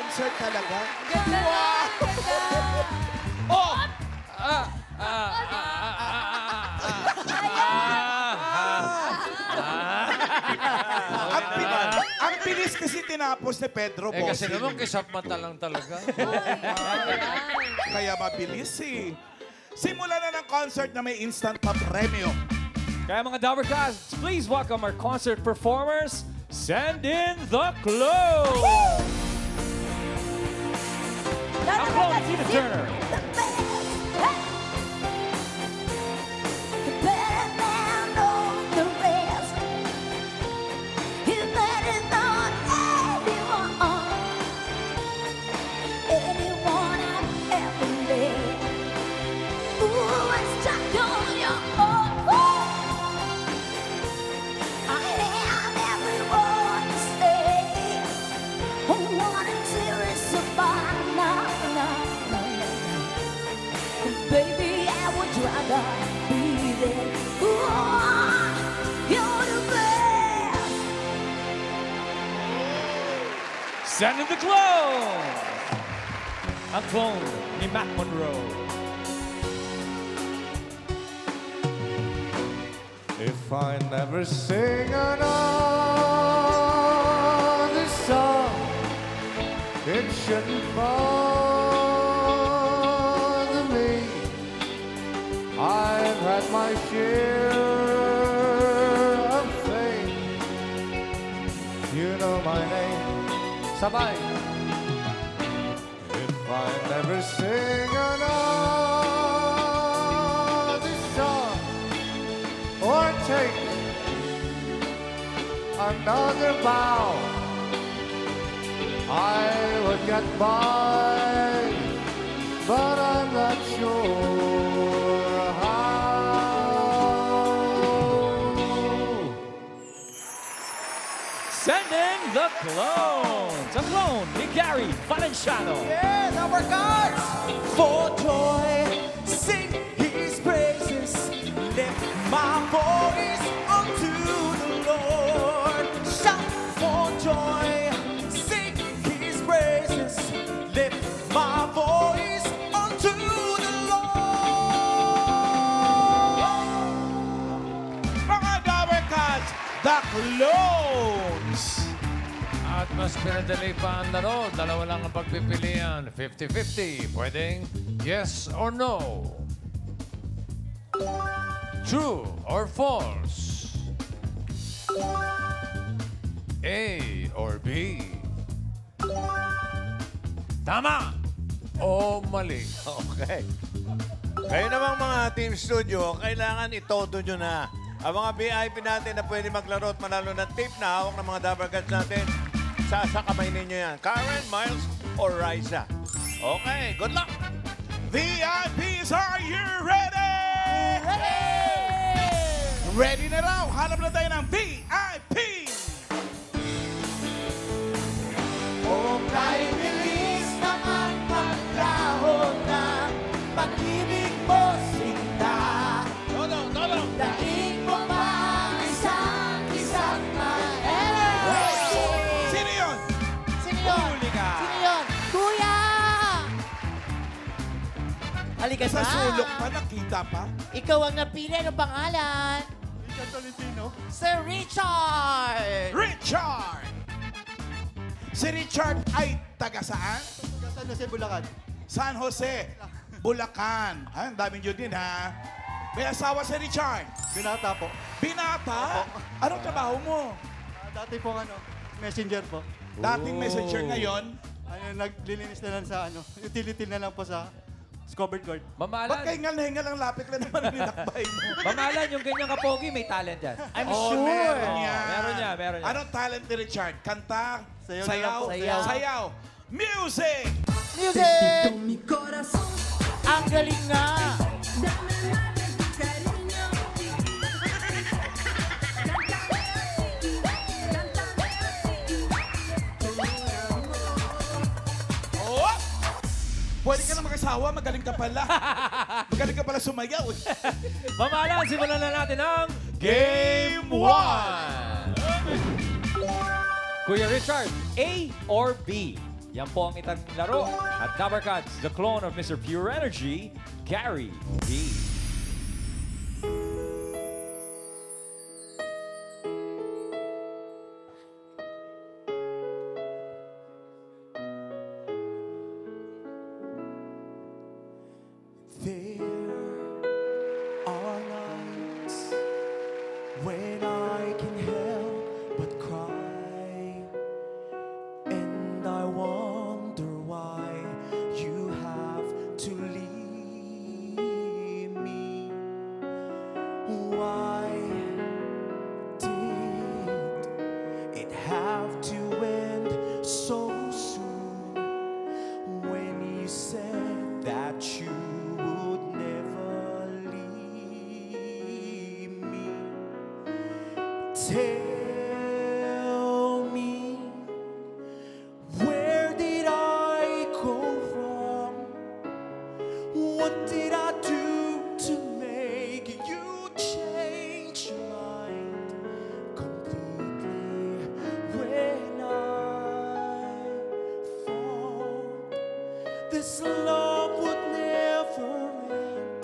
concert talaga. Ganda na! Ganda! Oh! Ang bilis kasi tinapos ni Pedro, Eh kasi bossing. naman kisap mata lang talaga. Kaya mabilis eh. Simulan na ng concert na may instant pa premyo. Kaya mga Dabbercats, please welcome our concert performers. Send in the clothes! Ang clone, Tina Turner. Baby, I would rather be there. Ooh, you're the best. Send in the clone! Ang clone ni Mac Monroe. If I never sing another song, it shouldn't bother me. I've had my share of fame. You know my name. Sabay. If I never sing another song or take another bow, I would get by, but I'm not sure how. Send in the clones! Ang clone ni Gary Valenciano. Yeah, Dabbercats! For joy, sing His praises. Lift my voice unto the Lord. Shout for joy, sing His praises. Lift my voice unto the Lord. Mga Dabbercats, the clones! At mas pinadali pa ang laro. Dalawa lang ang pagpipilian. 50-50. Pwedeng yes or no. True or false. A or B. Tama o mali. Okay. Kayo namang mga Team Studio, kailangan itodo nyo na. Ang mga VIP natin na pwede maglaro at manalo ng tip na hawak ng mga Dabbercats natin, sasakamay ninyo yan. Karen, Miles, or Raisa. Okay, good luck! VIPs, are you ready? Ready na raw! Hanap na tayo ng VIP! O kay bilis naman maglahon na pag-ibig mo sinta. Todo! Daig mo pa isang ma-energy. Sino yun? Sino yun? Huli ka. Sino yun? Kuya! Halika Sa na. sulok pa, nakita pa. Ikaw ang napili. Ano pangalan? Richard Tolentino. Sir Richard! Richard! Si Richard ay taga saan? San Jose, Bulacan. San Jose, Bulacan. Ay, ang daming yun din, ha? May asawa si Richard. Binata po. Binata? Anong trabaho mo? Dati po messenger po. Dating messenger ngayon. Naglilinis na lang sa utility na lang po sa covered guard. Ba't Mamalan. kayo hingal ang lapit lang naman ang linakbay mo? Mamalan, yung ganyang kapogi, may talent yan. I'm Oh, sure. meron yan. Meron niya. Anong talent ni Richard? Kanta? Sayaw na lang Sayaw? po. Sayaw. Music! Music! Ang galing nga! Oh! Pwede ka na mag-asawa, magaling ka pala. Magaling ka pala sumayaw. Mamalan, simulan na natin ang Game 1! Kuya Richard, A or B? Yan po ang itang laro. At Dabber Cats, the clone of Mr. Pure Energy, Gary B. There are nights when I can help but cry, and I wonder why you have to leave me. Why did it have to end so soon when you said that you would never leave me? Tell me, where did I go wrong? What did I do to make you change your mind completely? When I thought this love would never end,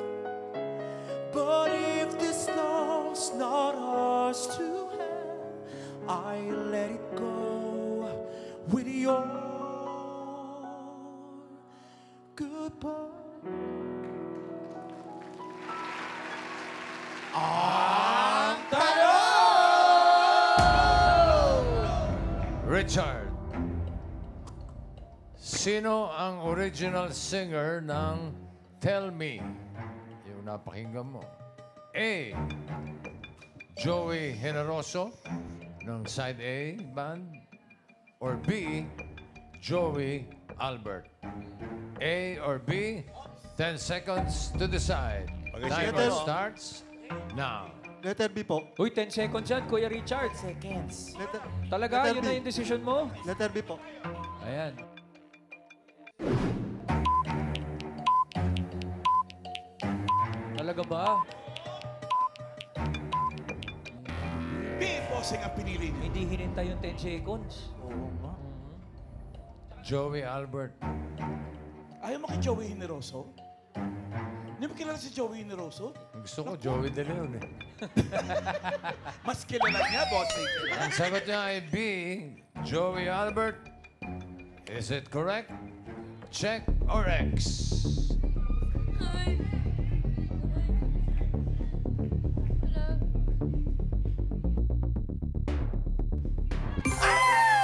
but if this love's not ours to have, I let it go with your goodbye. Richard, sino ang original singer ng Tell Me? Yung napakinggan mo. A. Joey Generoso ng Side A Band. Or B. Joey Albert. A or B? 10 seconds to decide. Timer starts now. Letter B po. Uy, 10 seconds yan, Kuya Richard. Seconds. Talaga, Letter yun B. na yung decision mo? Letter B po. Ayan. Talaga ba? Big Bossing ang pinili niyo. Hindi hinintay yung 10 seconds. Joey Albert. Ayaw mo kay Joey Generoso? Hindi mo kilala si Joey Generoso? Gusto ko Joey De Leon eh. Mas kilala niya, Bossing. Ang sagot niya ay B. Joey Albert. Is it correct? Check or X?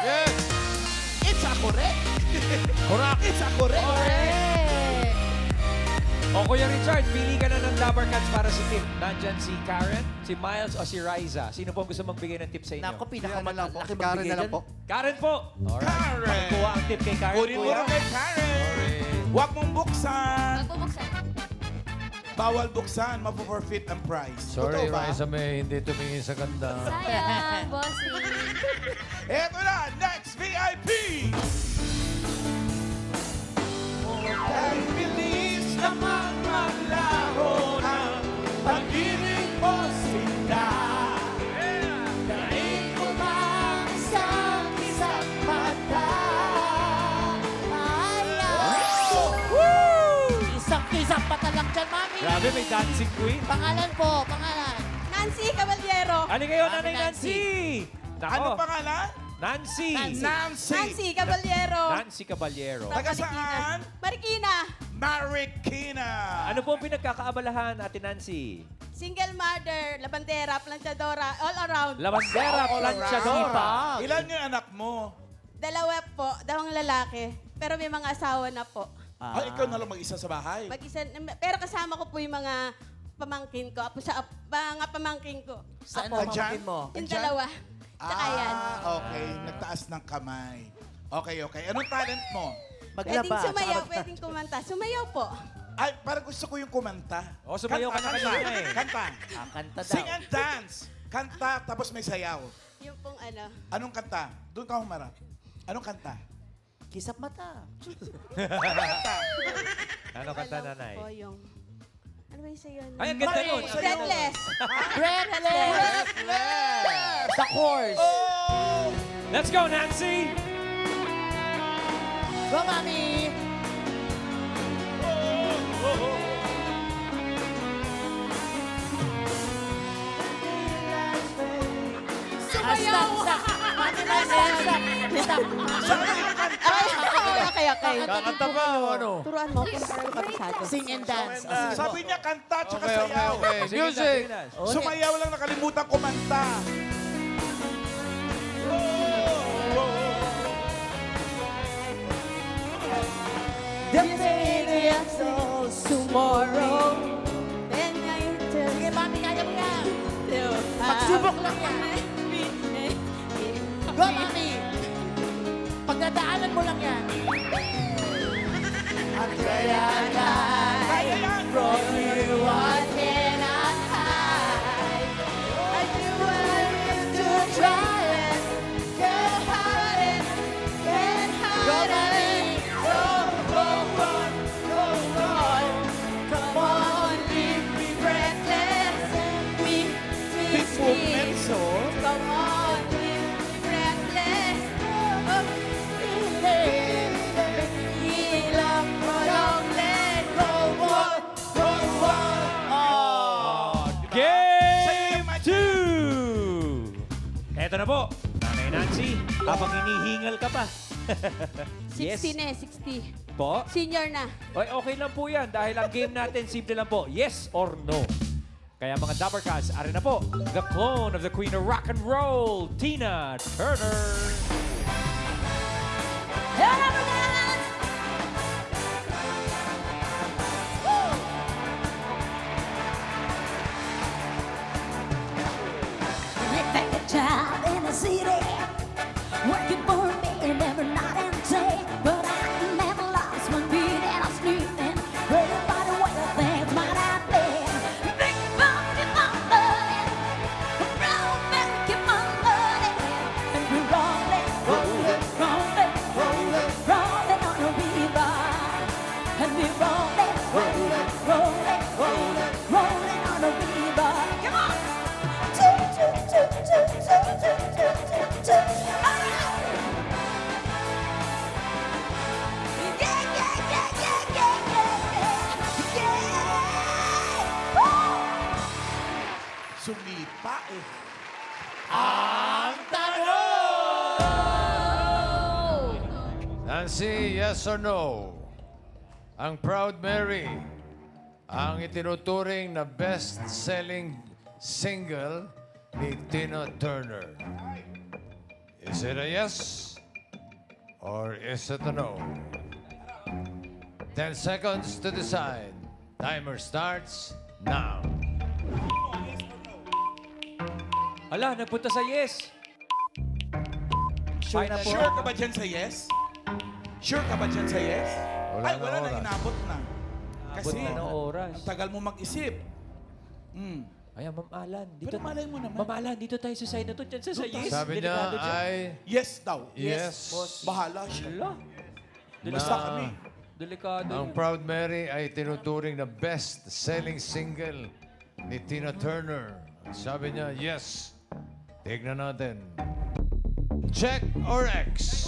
Yes! It's a correct! Correct! It's a correct! O Kuya Richard, pili ka na ng Dabber Cats para sa tip. Nandyan si Karen, si Miles o si Riza. Sino po ang gusto magbigay ng tip sa inyo? Naku, Karen pinakamalaki na lang po. Karen po! Alright. Karen! Kuha ang tip kay Karen, Kunin mo Kuya. rin kay Karen! Huwag mong buksan! Magbubuksan. Bawal buksan, mapo-forfeit ang prize. Sorry, Totoo ba? Riza May, hindi tumingin sa ganda. Sayang, bossing. Eto na, next VIP! Ang bilis naman maglaho ng pag-ibig mo sinta. Daig ko mang isang isang mata. Isang-isang mata lang dyan, mami. Grabe, may dancing queen. Pangalan po, pangalan. Nancy Caballero. Ano kayo, Mami Nanay Nancy? Nako, Ano pangalan? Nancy. Nancy. Nancy Caballero. Nancy Caballero. Taga saan? Marikina. Marikina. Ano po ang pinagkakaabalahan, Ate Nancy? Single mother, labandera, planchadora, all around. Lavandera, planchadora. Ilan yung anak mo? Dalawa po, dalawang lalaki. Pero may mga asawa na po. Ay, ikaw na lang mag-isa sa bahay. Mag-isa, pero kasama ko po yung mga pamangkin ko. Apo sa mga pamangkin ko. Saan Apo. ang pamangkin mo? Yung dalawa. Tsaka yan. Okay. Nagtaas ng kamay. Okay. Anong talent mo? Pwedeng Maglaba. sumayaw, pwedeng kumanta. Sumayaw po. Ay, parang gusto ko yung kumanta. O, sumayaw ka na kanina eh. Kanta. Kanta daw. Sing and dance. Kanta, tapos may sayaw. Yung pong ano. Anong kanta? Doon ka humarap. Anong kanta? Kisap mata. Anong kanta? Ano kanta, Nanay? Po yung... Ano ba yung sayo? Ay, ang ganda nun. Breathless. Breathless. The horse. Oh! Let's go, Nancy! Go, Mami! Sumayaw! Mami, stop. Okay. Kakanta ba o ano? Turuan mo kung paano kabisado. Sing and dance. Sabi niya kanta tsaka Okay, okay, sayaw. okay. Music! Sumayaw lang, nakalimutan kumanta. The baby is tomorrow. Then I tell Sige, Mami, kaya mo yan. you. Pagsubok lang yan. Go, Mami! Pagdadaanan mo lang yan. At kaya na Kaya yan! from you what can I hide? I do what I need to try it. Can't hide it. Can't hide it. Go, go, run. Go, run. Come on, leave me breathless. Me, Big movements, oh. Come on, leave me breathless. Ilang mo lang let go. Go, go, Game 2! Eto na po, Nanay Nancy, habang hinihingal ka pa. 60 na 60. Po? Senior na. Oy, okay lang po yan dahil ang game natin simple lang po, yes or no. Kaya mga Dappercats, ari na po, the clone of the Queen of Rock and Roll, Tina Turner. Like a child in a city, working for me every night and day. But I never lost one beat and I'm sleeping. Worried about the way things might have been. Big money, my money, round back, get my money, and we're rolling, rolling, rolling, rolling, rolling on a river, and we're rolling, rolling, rolling, rolling, rolling on a river. Come on. Sumipa eh. Nancy, yes or no? Ang Proud Mary, ang itinuturing na best-selling single ni Tina Turner. Is it a yes or is it a no? 10 seconds to decide. Timer starts now. Ala, nagpunta sa yes. Sure na po. Sure ka ba dyan sa yes? Sure ka ba dyan sa yes? Wala Ay, na wala na, oras. inabot na. Kasi, na ng oras. ang tagal mo mag-isip. Ayan, Ma'am Alan. Dito, Pero malay mo naman. Ma'am Alan, dito tayo sa side na to. Diyan sa yes. Sabi niya Delikado dyan. ay Yes daw. yes. Bahala siya. Ala, Basta kami. delikado Ang yun. Proud Mary ay tinuturing na best-selling single ni Tina Turner. Sabi niya, yes. Tignan natin. Check or X?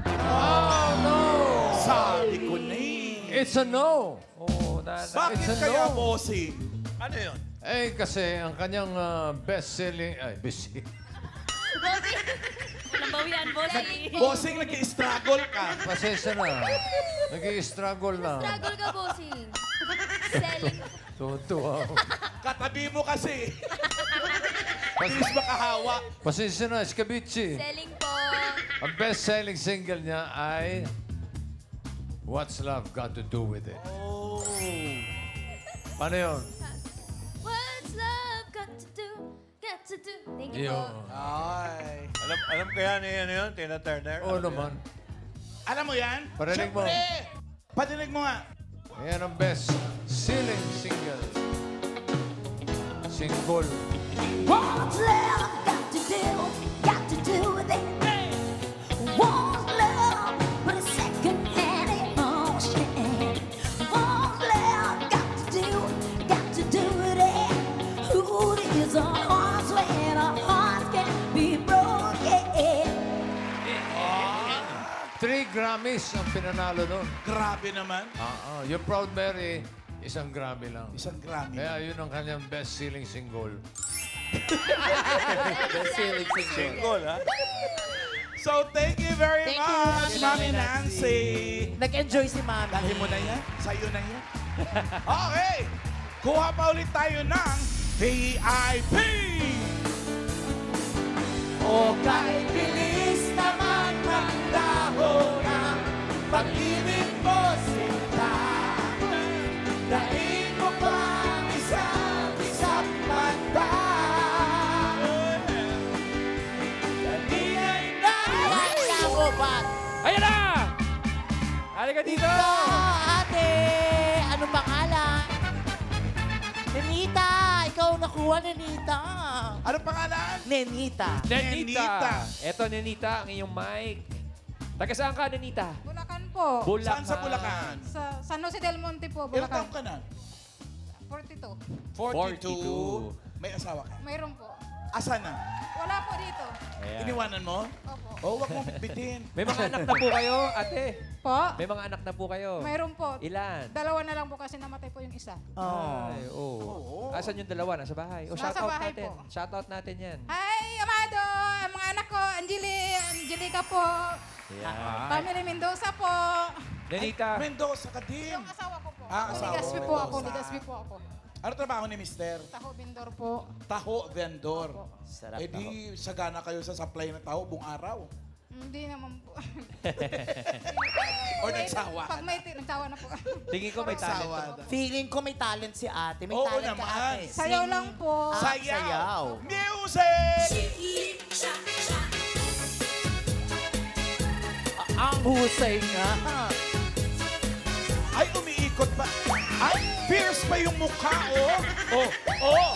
Oh, no! Sabi ko na eh. It's a no. Oo, nanay. Bakit It's a kaya, no. bossing? Ano yun? Eh, kasi ang kanyang best-selling... Ay, busy. Nabawian, bossing. Bossing, nag-struggle ka. Pasensya na. Nag-i-struggle lang. Struggle ka, bossing. Selling. Tuwa ako. Katabi mo kasi. Please makahawa. Pasensya na, Escabici. Selling po. Ang best-selling single niya ay What's Love Got to Do With It? Oh. Paano yun? What's love got to do? Got to do. Thank you po. Yun. Ay. Alam kaya ni ano yun, Tina Turner? Oo Alam naman. Alam mo yan? Parinig mo. Siyempre. Parinig mo nga. Ayan ang best-selling single. Single. What's love got to do? Got to do with it. What's love but a second-hand emotion? What's love got to do? Got to do Grammys ang pinanalo nun. Grabe naman. Your Proud Mary, isang Grammy lang. Isang Grammy. Kaya yun ang kanyang best-selling single. Single, ha? So, thank you very Thank you, much, Mami Nancy. Nag-enjoy si Mami. Dahil mo na yan. Sa'yo na yan. Okay. Kuha pa ulit tayo ng VIP. O kahit bilis naman maglaho ng pag-ibig mo sinta, dahil mo pa ang isang mata. Kanina Ako, Pat. Ayan na! Halika dito! Ate, ano pangalan? Nenita, ikaw nakuha, Nenita. Ano pangalan? Nenita. Nenita! Eto, Nenita, ang iyong mic. Taga saan ka, Nenita? Bulacan po. Saan sa Bulacan? Sa San Jose del Monte po, Ilang Bulacan. taon ka na? 42. 42. May asawa ka? Mayroon po. Asan na? Wala po dito. Iniwanan mo? Opo. Oh, wag mo bitbitin. May mga anak na po kayo, ate. Po? May mga anak na po kayo. Mayroon po. Ilan? Dalawa na lang po kasi namatay po yung isa. Ay, oo. Asan yung dalawa? Nasa bahay? O, Nasa shoutout bahay natin. po. Shoutout natin yan. Hi, Amado! Ang mga anak ko, Angelica po. Yan. Family Mendoza po. Nenita. Mendoza ka din. Yung asawa ko po. Asawa. Ligaspi po ako. Ligaspi po ako. Ano trabaho ni Mister? Taho Bindor po. Taho vendor. Sarap Eh di, sagana kayo sa supply ng taho buong araw. Hindi naman po. Or nagsawa. Pag may nagsawa na po. Tingin ko may talent. Sawa. Feeling ko may talent si ate. May Oo talent ka, naman. ate. Sayaw lang po. Sayaw. Music! Ang husay nga. Ay, umiikot pa. Ay, fierce pa yung mukha, oh. Oh, oh.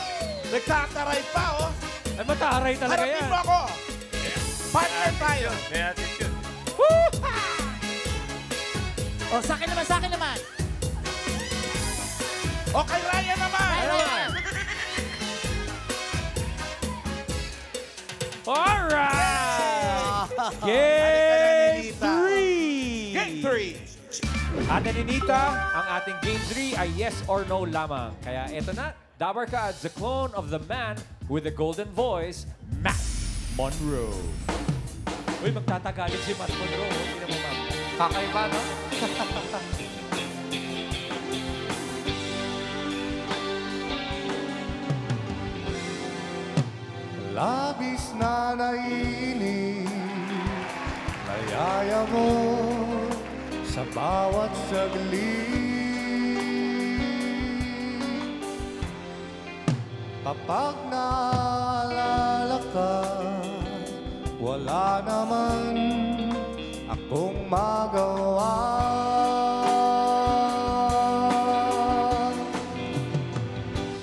Nagtataray pa, oh. Ay, mataray talaga Harapin yan. mo ako. Partner tayo. May attitude. O, sa akin naman, sa akin naman. O, kay Ryan naman. Ayan. Alright! Game Game 3! Game 3. Ate Ninita, ang ating Game 3 ay yes or no lamang. Kaya eto na, Dabar Cats, the clone of the man with the golden voice, Matt Monroe. Uy, magtatagalit si Matt Monroe. Hindi na mo, ma'am. Kakaiba, no? labis na naiinip, layaya mo sa bawat saglit. Kapag naalala ka, wala naman akong magawa.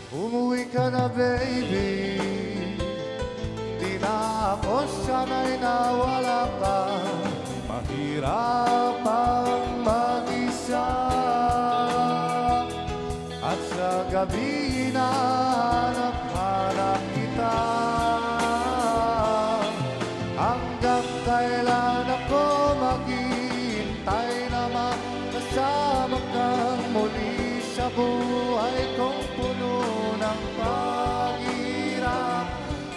Umuwi ka na, baby. Di na ako sana'y nawala ka. Mahirap ang mag-isa. At sa gabi hinahanap-hanap kita. Hanggang kailan ako maghihintay na makasama kang muli sa buhay kong puno ng paghirap.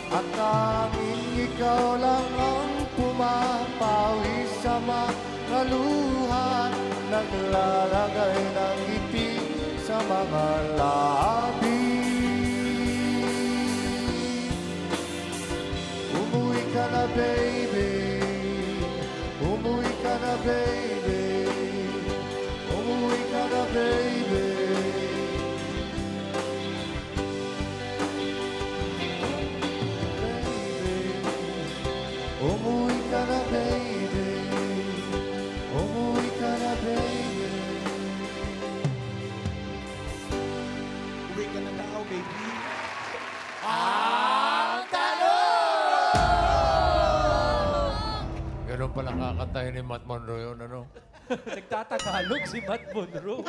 At tanging ikaw lang ang pumapawi sa mga luha, naglalagay ng ngiti sa mga labi. Umuwi ka na, baby. Umuwi ka na, baby. Umuwi ka na, baby. Umuwi ka na, baby. Umuwi ka na, baby. Uwi ka na daw, baby. Ganun pala kakatayin ni Matt Monroe yun, ano? Nagtatagalog si Matt Monroe.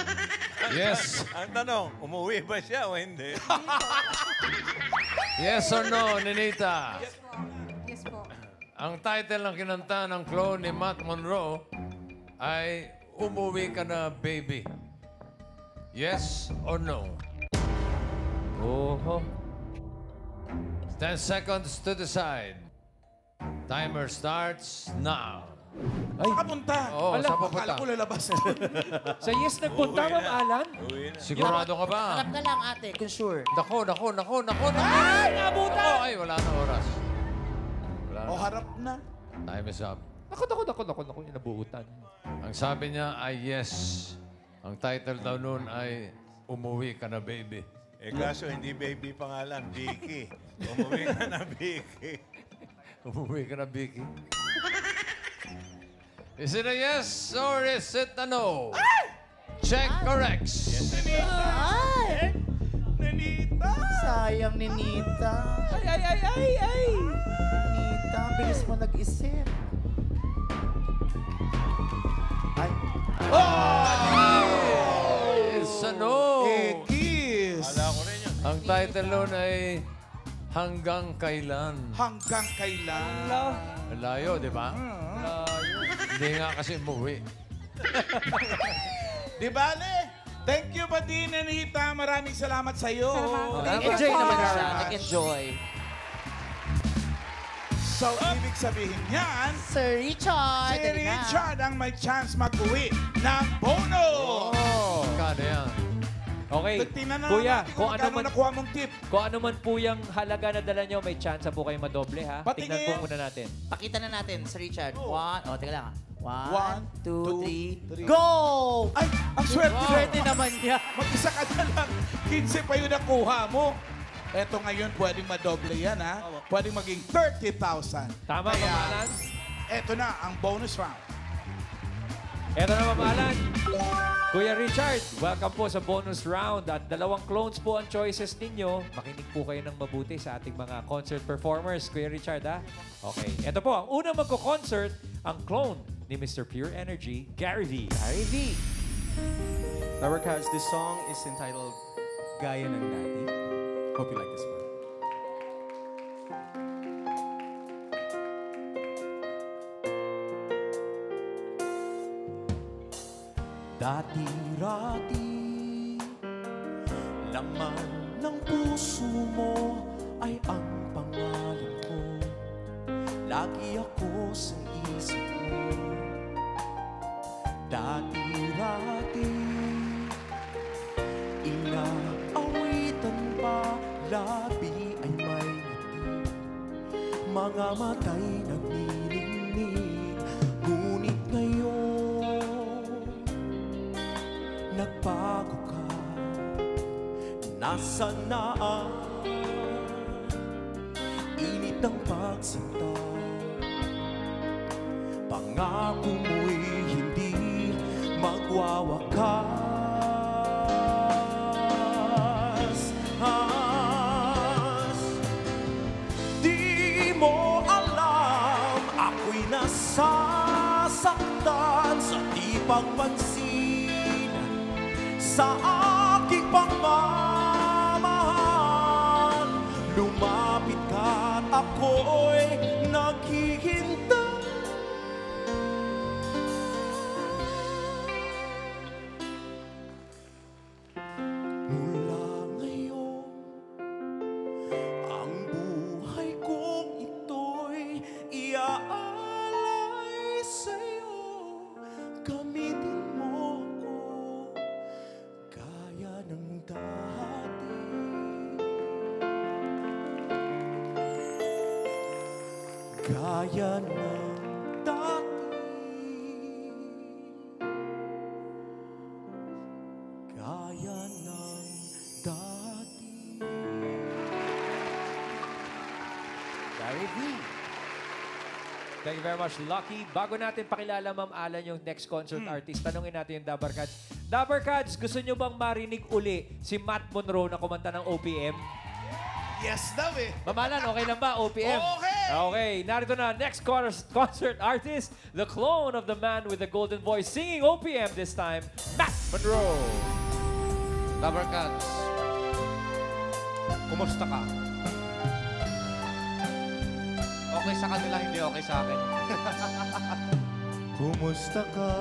Yes. Ang tanong, umuwi ba siya o hindi? Yes or no, Ninita? Yes po. Ang title ng kinanta ng clone ni Matt Monroe ay umuwi ka na, baby? Yes or no? Oho. 10 seconds to decide. Timer starts now. Nakapunta. Oo, Ala, saan Akala pupunta? ko lalabas. Sa yes nagpunta, Ma'am Alan? Sigurado ka ba? Harap ka lang, ate, kung sure. Nako. Ay, nabutan! Ay, wala na oras. Wala O na. harap na. Time is up. Naku, inabuutan. Ang sabi niya ay yes. Ang title daw noon ay Umuwi Ka Na, Baby. Eh kaso hindi baby pangalan, Vicky. Umuwi ka na, Vicky. Umuwi ka na, Vicky. Is it a yes or is it a no? Check corrects. Ay! Nanita! Sayang ni Nita. Ay! Nita, ang bilis mo nag-isip. Ay. It's a no. Kiss! Kala ko rin yun. Ang title noon ay Hanggang Kailan. Hanggang kailan? Layo, di ba? Hindi nga kasi umuwi. Di bale? Thank you, Badin and Nita. Maraming salamat sa iyo. Nag-enjoy naman siya. Nag-enjoy. So, ibig sabihin yan, Sir Richard. si dali na. Richard ang may chance mag-uwi ng bonus. Kano yan? Okay. Tingnan na Kuya, natin kung kung ano magkano man nakuha mong tip. kung ano man po yung halaga na dala nyo, may chance po kayo madoble, ha? Patingin. Tingnan po muna natin. Pakita na natin, Sir Richard. Teka lang. One, 1, 2, two, 3, three. go! Ay, ang swerte. Swerte naman niya. Mag-isa ka na lang. 15 pa yung nakuha mo. Eto ngayon, pwedeng madoble yan, ha? Pwedeng maging 30,000. Tama, Kaya, Ma'am Alan? eto na ang bonus round. Eto na, Ma'am Alan. Kuya Richard, welcome po sa bonus round. At 2 clones po ang choices ninyo. Makinig po kayo ng mabuti sa ating mga concert performers. Kuya Richard, ha? Okay. Eto po, ang unang magko-concert, ang clone ni Mr. Pure Energy, Gary V. Gary V. Lover Cats, this song is entitled Gaya ng Dati. Hope you like this one. Dati-rati, laman ng puso mo ay ang pangalan ko. Lagi ako sa isip mo. Dati-rati, inaawitan pa, labi ay may ngiti. Mga matay nagniningning, ngunit ngayon, nagbago ka. Nasaan na ang init ng pagsinta? Pangako mo'y hindi magwawakas. Di mo alam, ako'y nasasaktan sa di pagpansin sa aking pagmamahal. Lumapit ka at ako'y naghihintay. Mula ngayon, ang buhay kong ito'y iaalay sa'yo. Gamitin mo ko gaya ng dati. Gaya ng dati. Gaya ng dati. Gary V. Thank you very much, Lucky. Bago natin pakilala, Ma'am Alan, yung next concert artist, tanungin natin yung Dabber Cats. Dabber Cats, gusto nyo bang marinig uli si Matt Monroe na kumanta ng OPM? Yes daw eh. Ma'am Alan, okay lang ba? OPM? Okay! Okay, narito na, next concert artist, the clone of the man with the golden voice, singing OPM this time, Matt Monroe. Dabber Cats. Kumusta ka? Okay sa kanila, hindi okay sa akin. Kumusta ka?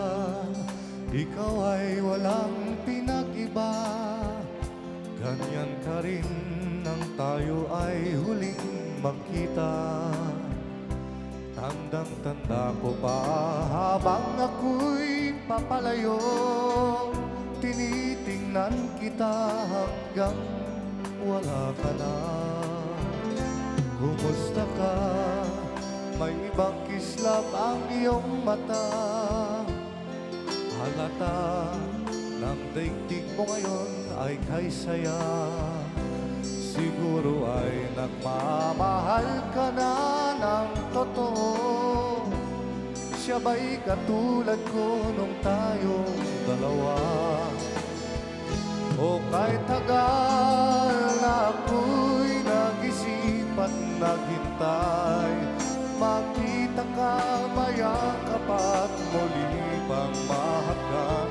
Ikaw ay walang pinag-iba. Ganyan ka rin nang tayo ay huling magkita. Tandang-tanda ko pa habang ako'y papalayo. Tinitingnan kita hanggang wala ka na. Kumusta ka? May ibang kislap ang iyong mata. Halata ng daigdig mo ngayon ay kay saya. Siguro ay nagmamahal ka na ng totoo. Siya ba'y katulad ko nung tayong dalawa? O kahit tagal na ako'y nag-isip at naghintay, makita ka, mayakap at muli pang mahagkan.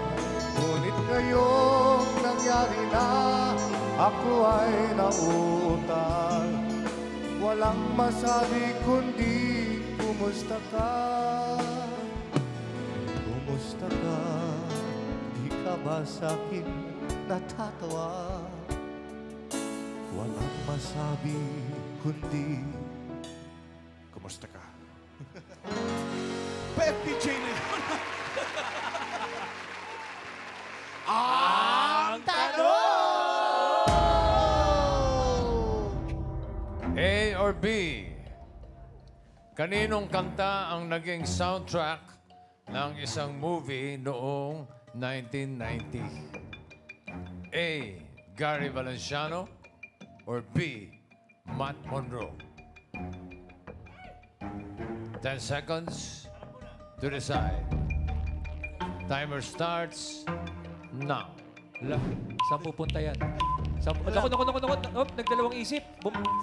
Ngunit ngayong nangyari na, ako ay nauutal. Walang masabi kundi kumusta ka? Kumusta ka? Di ka ba sa'kin natatawa? Walang masabi kundi kumusta ka? Pepe J na yun. Ang tanong! A or B? Kaninong kanta ang naging soundtrack ng isang movie noong 1990? A. Gary Valenciano or B. Matt Monroe? 10 seconds to decide. Timer starts now. Ala, saan pupunta yan? Naku. Oh, nagdalawang isip.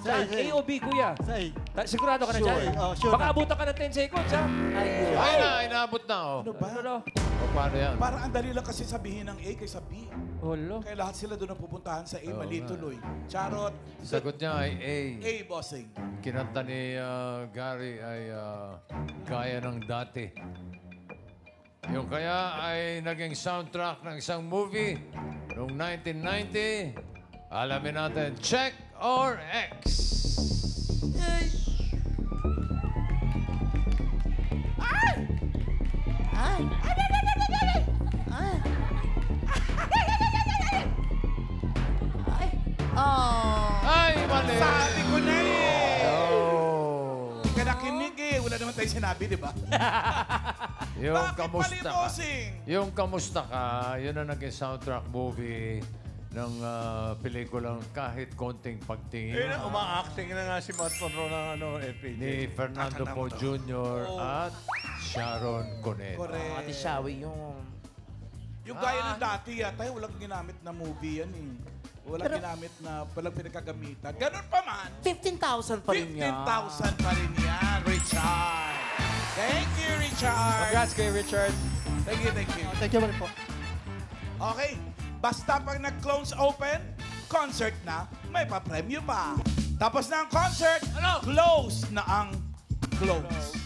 Saan? A o B, kuya? Say, Sigurado ka na Sure. dyan? Oh, sure Baka na. abutan ka ng 10 seconds, ha? Ay na, inabot na oh. Ano ba? Ano? O paano yan? Parang ang dali lang kasi sabihin ng A kaysa B. Holo. Kaya lahat sila doon ang pupuntahan sa A, Oo mali nga. tuloy. Charot. Sagot niya ay A. A, bossing. Kinanta ni Gary ay Gaya ng Dati. Yung kaya ay naging soundtrack ng isang movie noong 1990. Alamin natin, check or X? Ay, mali! Sabi ko na eh! Oh. Hindi ka nakinig eh. Wala naman tayo sinabi, di ba? Yung Bakit kamusta mali, ka? bossing? Yung kamusta ka, yun ang naging soundtrack movie ng pelikulang Kahit Konting Pagtingin Eh, uma-acting na nga si Matt Monroe ng FPJ. ni Fernando Po Jr. at Sharon Cuneta. Correct. Ate Shawi yung... Yung gaya ng dati yata, walang ginamit na movie yan eh. Walang ginamit na, walang pinagkagamitan. Ganun pa man. 15,000 pa rin yan. 15,000 pa rin yan, Richard. Thank you, Richard. Congrats kay Richard. Thank you, thank you. Thank you very po. Okay, basta pag nag-close open, concert na, may pa-premyo pa. Tapos na ang concert, close na ang close.